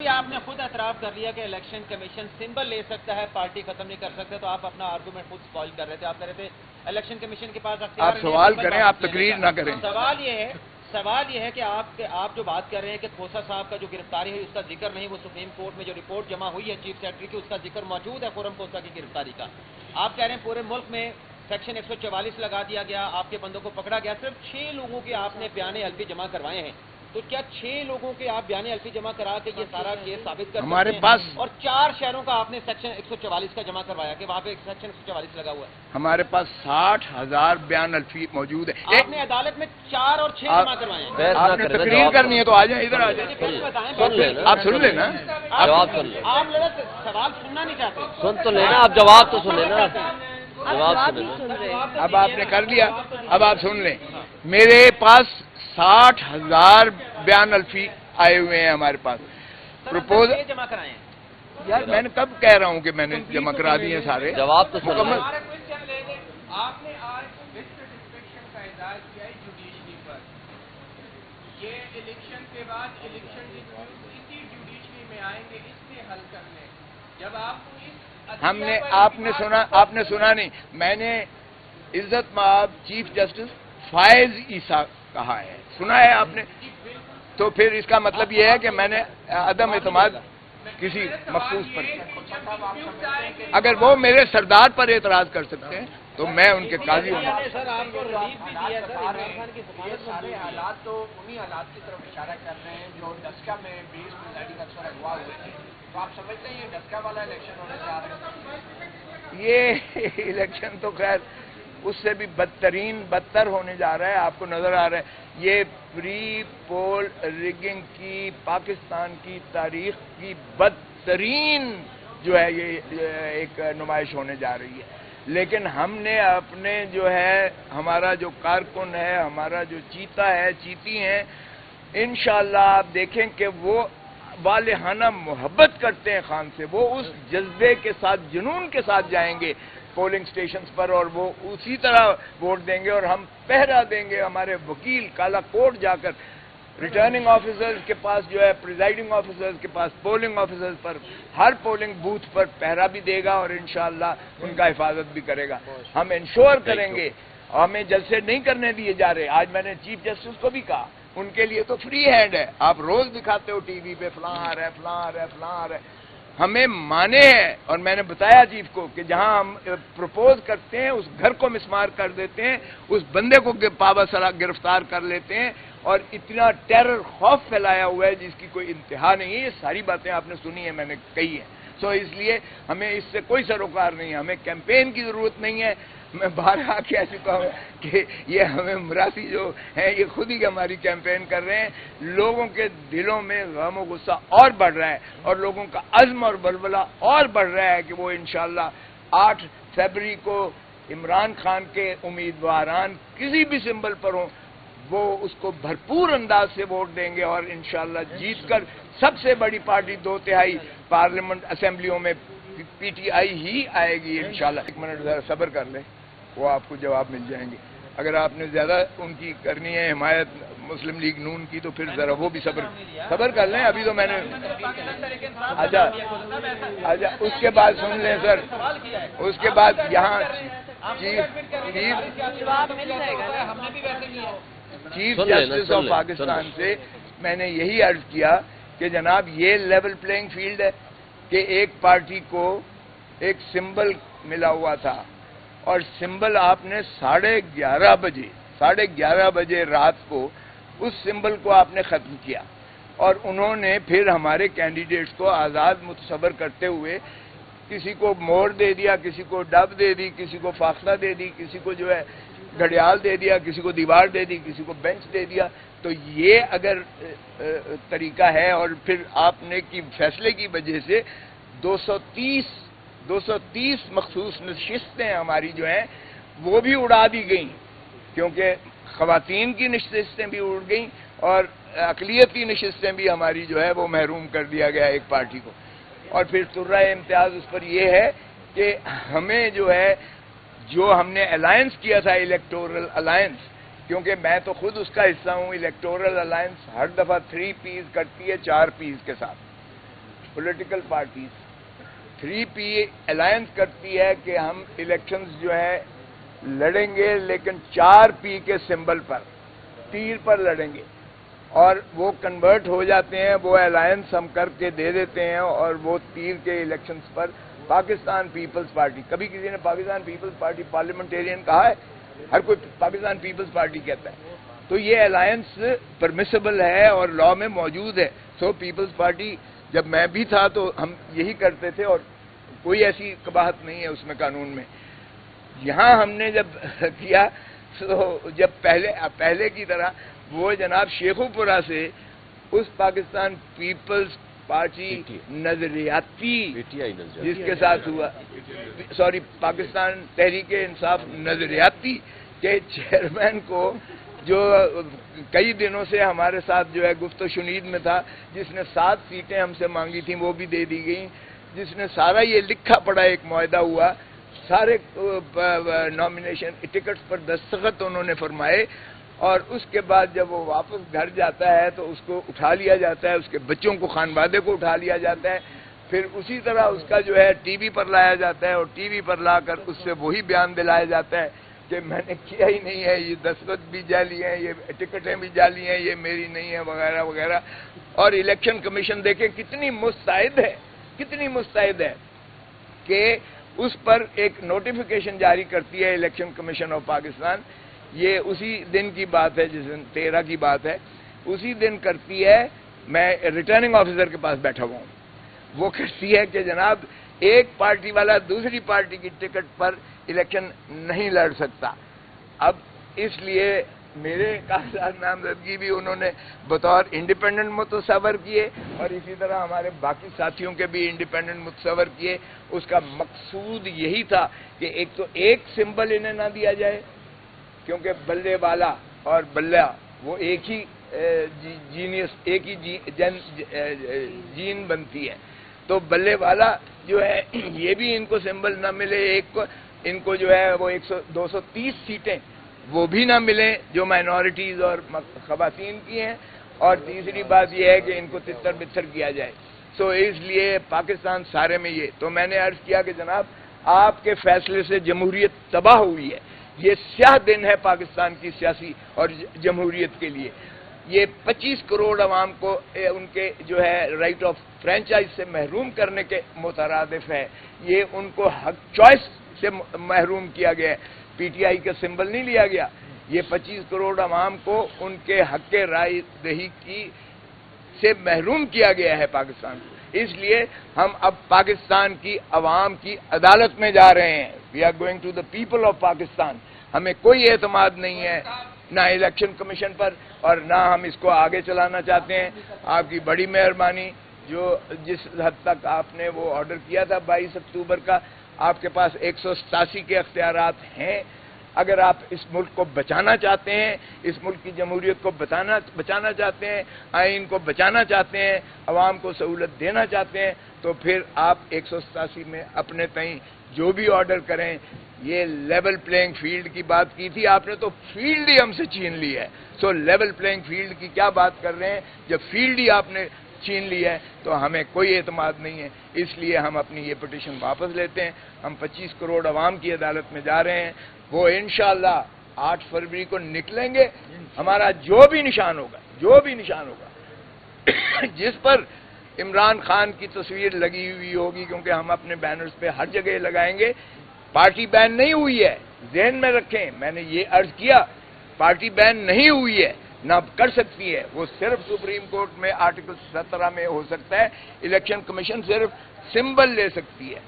आपने खुद एतराफ़ कर लिया कि इलेक्शन कमीशन सिंबल ले सकता है, पार्टी खत्म नहीं कर सकते, तो आप अपना आर्गूमेंट खुद स्पॉइल कर रहे थे। आप कह रहे थे इलेक्शन कमीशन के पास आप सवाल करें, आप तकरीर ना करें। सवाल ये है कि आप जो बात कर रहे हैं कि खोसा साहब का जो गिरफ्तारी है उसका जिक्र नहीं, वो सुप्रीम कोर्ट में जो रिपोर्ट जमा हुई है चीफ सेक्रेटरी की उसका जिक्र मौजूद है खुर्रम खोसा की गिरफ्तारी का। आप कह रहे हैं पूरे मुल्क में सेक्शन 144 लगा दिया गया, आपके बंदों को पकड़ा गया, सिर्फ 6 लोगों के आपने बयान एलपी जमा करवाए हैं, तो क्या 6 लोगों के आप बयान एलपी जमा करा के ये सारा केस साबित कर हमारे सकते हैं? पास और 4 शहरों का आपने सेक्शन 144 का जमा करवाया कि वहां पे एक सेक्शन 144 लगा हुआ है। हमारे पास 60,000 बयान अल्फी मौजूद है। आपने अदालत में 4 और 6 जमा करवाए हैं। आपने तकरीर करनी है तो आ जाए, इधर आ जाए, आप सुन लेना, जवाब सुन लेना। आप लोग सवाल सुनना नहीं चाहते, सुन तो लेना, आप जवाब तो सुन लेना, जवाब सुन लेना। अब आपने कर लिया, अब आप सुन लें। मेरे पास 60,000 बयान अल्फी आए हुए हैं हमारे पास। प्रपोज जमा कराए हैं यार, मैंने कब कह रहा हूं कि मैंने जमा करा दिए सारे। जवाब तो सुन मुकम्मल। आपने आज विद सेटिस्फेक्शन का इजहार किया है जुडिशरी पर। ये इलेक्शन के बाद इलेक्शन डिस्प्यूट इसी जुडिशरी में आएंगे, इससे हल करने। जब आपको इस हमने आपने सुना नहीं, मैंने इज्जत माब चीफ जस्टिस फायज ईसा कहा है, सुना है आपने? तो फिर इसका मतलब यह है कि मैंने अदम एतमाद किसी मखसूस पर किया। अगर वो मेरे सरदार पर एतराज कर सकते हैं तो मैं उनके काजी हूँ। सर आपको रिलीफ भी दिया सर, इमरान खान की ये सारे हालात तो उन्हीं हालात की तरफ इशारा कर रहे हैं जो डस्का में 20 प्रिजाइडिंग अफसर अगवा हुए थे। तो आप समझते हैं ये डस्का वाला इलेक्शन होने जा रहा है? ये इलेक्शन तो खैर उससे भी बदतर होने जा रहा है, आपको नजर आ रहा है। ये प्री पोल रिगिंग की पाकिस्तान की तारीख की बदतरीन जो है ये एक नुमाइश होने जा रही है। लेकिन हमने अपने जो है, हमारा जो कारकुन है, हमारा जो चीता है, चीती हैं, इंशाअल्लाह आप देखें कि वो वालिहाना मोहब्बत करते हैं खान से, वो उस जज्बे के साथ, जुनून के साथ जाएंगे पोलिंग स्टेशंस पर और वो उसी तरह वोट देंगे। और हम पहरा देंगे, हमारे वकील काला कोट जाकर रिटर्निंग ऑफिसर्स के पास जो है, प्रिजाइडिंग ऑफिसर्स के पास, पोलिंग ऑफिसर्स पर, हर पोलिंग बूथ पर पहरा भी देगा और इंशाअल्लाह उनका हिफाजत भी करेगा। हम इंश्योर करेंगे, हमें जलसे नहीं करने दिए जा रहे। आज मैंने चीफ जस्टिस को भी कहा, उनके लिए तो फ्री हैंड है, आप रोज दिखाते हो टीवी पे फलां आ रहा है, फलां आ रहा है, फलां आ रहा है। हमें माने हैं और मैंने बताया चीफ को कि जहां हम प्रपोज करते हैं उस घर को मिसमार कर देते हैं, उस बंदे को पाबसरा गिरफ्तार कर लेते हैं और इतना टेरर खौफ फैलाया हुआ है जिसकी कोई इंतहा नहीं है। ये सारी बातें आपने सुनी है, मैंने कही है। सो इसलिए हमें इससे कोई सरोकार नहीं है, हमें कैंपेन की जरूरत नहीं है। मैं बाहर आके कह चुका हूं कि ये हमें मरासी जो है ये खुद ही हमारी कैंपेन कर रहे हैं। लोगों के दिलों में गम और गुस्सा और बढ़ रहा है और लोगों का अज़्म और बलबला और बढ़ रहा है कि वो इंशाअल्लाह 8 फरवरी को इमरान खान के उम्मीदवारान किसी भी सिंबल पर हों, वो उसको भरपूर अंदाज से वोट देंगे और इंशाअल्लाह जीतकर सबसे बड़ी पार्टी 2/3 पार्लियामेंट असेंबलियों में पीटीआई ही आएगी इंशाअल्लाह। 1 मिनट जरा सब्र कर लें, वो आपको जवाब मिल जाएंगे। अगर आपने ज्यादा उनकी करनी है हिमायत मुस्लिम लीग नून की तो फिर जरा वो भी सब्र कर लें। अभी तो मैंने अच्छा उसके बाद सुन लें सर, उसके बाद यहाँ चीफ जस्टिस ऑफ पाकिस्तान से मैंने यही अर्ज किया कि जनाब ये लेवल प्लेइंग फील्ड है कि एक पार्टी को एक सिंबल मिला हुआ था और सिंबल आपने 11:30 बजे रात को उस सिंबल को आपने खत्म किया और उन्होंने फिर हमारे कैंडिडेट्स को आज़ाद मुतसबर करते हुए किसी को मोड़ दे दिया, किसी को डब दे दी, किसी को फाखला दे दी, किसी को जो है घड़ियाल दे दिया, किसी को दीवार दे दी, किसी को बेंच दे दिया। तो ये अगर तरीका है और फिर आपने की फैसले की वजह से 230 मखसूस नशिस्तें हमारी जो हैं वो भी उड़ा दी गई, क्योंकि खवातीन की नशिस्तें भी उड़ गई और अकलियती नशिस्तें भी हमारी जो है वो महरूम कर दिया गया एक पार्टी को। और फिर तुर्रा इम्तियाज उस पर यह है कि हमें जो है, जो हमने अलायंस किया था, इलेक्टोरल अलायंस, क्योंकि मैं तो खुद उसका हिस्सा हूं, इलेक्टोरल अलायंस हर दफा 3 पीस करती है 4 पीस के साथ। پولیٹیکل پارٹیز 3P الائنس کرتی ہے کہ ہم الیکشنز جو ہے لڑیں گے لیکن 4P کے سمبل پر، تیر پر لڑیں گے، اور وہ کنورٹ ہو جاتے ہیں، وہ الائنس ہم کر کے دے دیتے ہیں، اور وہ تیر کے الیکشنز پر پاکستان پیپلز پارٹی، کبھی کسی نے پاکستان پیپلز پارٹی پارلیمنٹیرین کہا ہے؟ ہر کوئی پاکستان پیپلز پارٹی کہتا ہے. تو یہ الائنس پرمیسیبل ہے اور لا میں موجود ہے. سو پیپلز پارٹی جب میں بھی تھا تو ہم یہی کرتے تھے، اور کوئی ایسی قباحت نہیں ہے اس میں قانون میں. یہاں ہم نے جب کیا تو جب پہلے کی طرح وہ جناب شیخو پورہ سے اس پاکستان پیپلز پارٹی نظریاتی جس کے ساتھ ہوا، سوری پاکستان تحریک انصاف نظریاتی کے چیئرمین کو، جو کئی دنوں سے ہمارے ساتھ جو ہے گفت و شنید میں تھا، جس نے 7 سیٹیں ہم سے مانگی تھیں وہ بھی دے دی گئیں، جس نے سارا یہ لکھا پڑا ایک معاہدہ ہوا، سارے نامینیشن ٹکٹس پر دستخط انہوں نے فرمائے، اور اس کے بعد جب وہ واپس گھر جاتا ہے تو اس کو اٹھا لیا جاتا ہے، اس کے بچوں کو، خانوادے کو اٹھا لیا جاتا ہے، پھر اسی طرح اس کا جو ہے ٹی وی پر لایا جاتا ہے، اور ٹی وی پر لا کر اس سے وہی بیان دلایا جاتا ہے کہ میں نے کیا ہی نہیں ہے، یہ دستخط بھی جعلی ہیں، یہ ٹکٹیں بھی جعلی ہیں، یہ میری نہیں ہے، وغیرہ وغیرہ. اور الیکشن کمیشن دیکھیں کتنی مستعد ہے کہ اس پر ایک نوٹیفیکیشن جاری کرتی ہے الیکشن کمیشن آف پاکستان. یہ اسی دن کی بات ہے، جس دن 13 کی بات ہے، اسی دن کرتی ہے. میں ریٹرننگ آفیسر کے پاس بیٹھا ہوا ہوں، وہ کہتی ہے کہ جناب ایک پارٹی والا دوسری پارٹی کی ٹکٹ پر الیکشن نہیں لڑ سکتا. اب اس لیے میرے کاغذات نامزدگی بھی انہوں نے بطور انڈیپینڈنٹ متصور کیے، اور اسی طرح ہمارے باقی ساتھیوں کے بھی انڈیپینڈنٹ متصور کیے. اس کا مقصود یہی تھا کہ ایک تو ایک سمبل انہیں نہ دیا جائے، کیونکہ بلے والا اور بلہ وہ ایک ہی جینیس، ایک ہی جین بنتی ہے. تو بلے والا جو ہے یہ بھی ان کو سمبل نہ ملے، ایک کو ان کو جو ہے وہ 230 سیٹیں وہ بھی نہ ملیں جو مائنورٹیز اور خواتین کی ہیں. اور تیسری بات یہ ہے کہ ان کو تتر بتر کیا جائے. سو اس لیے پاکستان سارے میں یہ تو میں نے عرض کیا کہ جناب آپ کے فیصلے سے جمہوریت تباہ ہوئی ہے. یہ سیاہ دن ہے پاکستان کی سیاسی اور جمہوریت کے لیے. یہ 25 کروڑ عوام کو ان کے جو ہے رائٹ آف فرینچائز سے محروم کرنے کے مترادف ہے. یہ ان کو حق چوائس سے محروم کیا گیا ہے. پی ٹی آئی کا سمبل نہیں لیا گیا. یہ 25 کروڑ عوام کو ان کے حق رائے دہی کی سے محروم کیا گیا ہے پاکستان کو. اس لیے ہم اب پاکستان کی عوام کی عدالت میں جا رہے ہیں. We are going to the people of Pakistan. ہمیں کوئی اعتماد نہیں ہے نہ الیکشن کمیشن پر، اور نہ ہم اس کو آگے چلانا چاہتے ہیں. آپ کی بڑی مہربانی، جو جس حد تک آپ نے وہ آرڈر کیا تھا 22 اکتوبر کا، آپ کے پاس 187 کے اختیارات ہیں. اگر آپ اس ملک کو بچانا چاہتے ہیں، اس ملک کی جمہوریت کو بچانا چاہتے ہیں، آئین کو بچانا چاہتے ہیں، عوام کو سہولت دینا چاہتے ہیں، تو پھر آپ 187 میں اپنے تئیں جو بھی آرڈر کریں. یہ لیول پلینگ فیلڈ کی بات کی تھی آپ نے، تو فیلڈ ہی ہم سے چھین لی ہے. سو لیول پلینگ فیلڈ کی کیا بات کر رہے ہیں جب فیلڈ ہی آپ نے چھین لی ہے؟ تو ہمیں کوئی اعتماد نہیں ہے. اس لیے ہم اپنی یہ پٹیشن واپس لیتے ہیں. ہم 25 کروڑ عوام کی عدالت میں جا رہے ہیں. وہ انشاءاللہ 8 فروری کو نکلیں گے. ہمارا جو بھی نشان ہوگا جس پر عمران خان کی تصویر لگی ہوئی ہوگی، کیونکہ ہم اپنے بینرز پہ ہر جگہ لگائیں گے. پارٹی بین نہیں ہوئی ہے، ذہن میں رکھیں. میں نے یہ عرض کیا، پارٹی بین نہیں ہوئی ہے، نہ کر سکتی ہے. وہ صرف سپریم کورٹ میں آرٹیکل 17 میں ہو سکتا ہے. الیکشن کمیشن صرف سمبل لے سکتی ہے.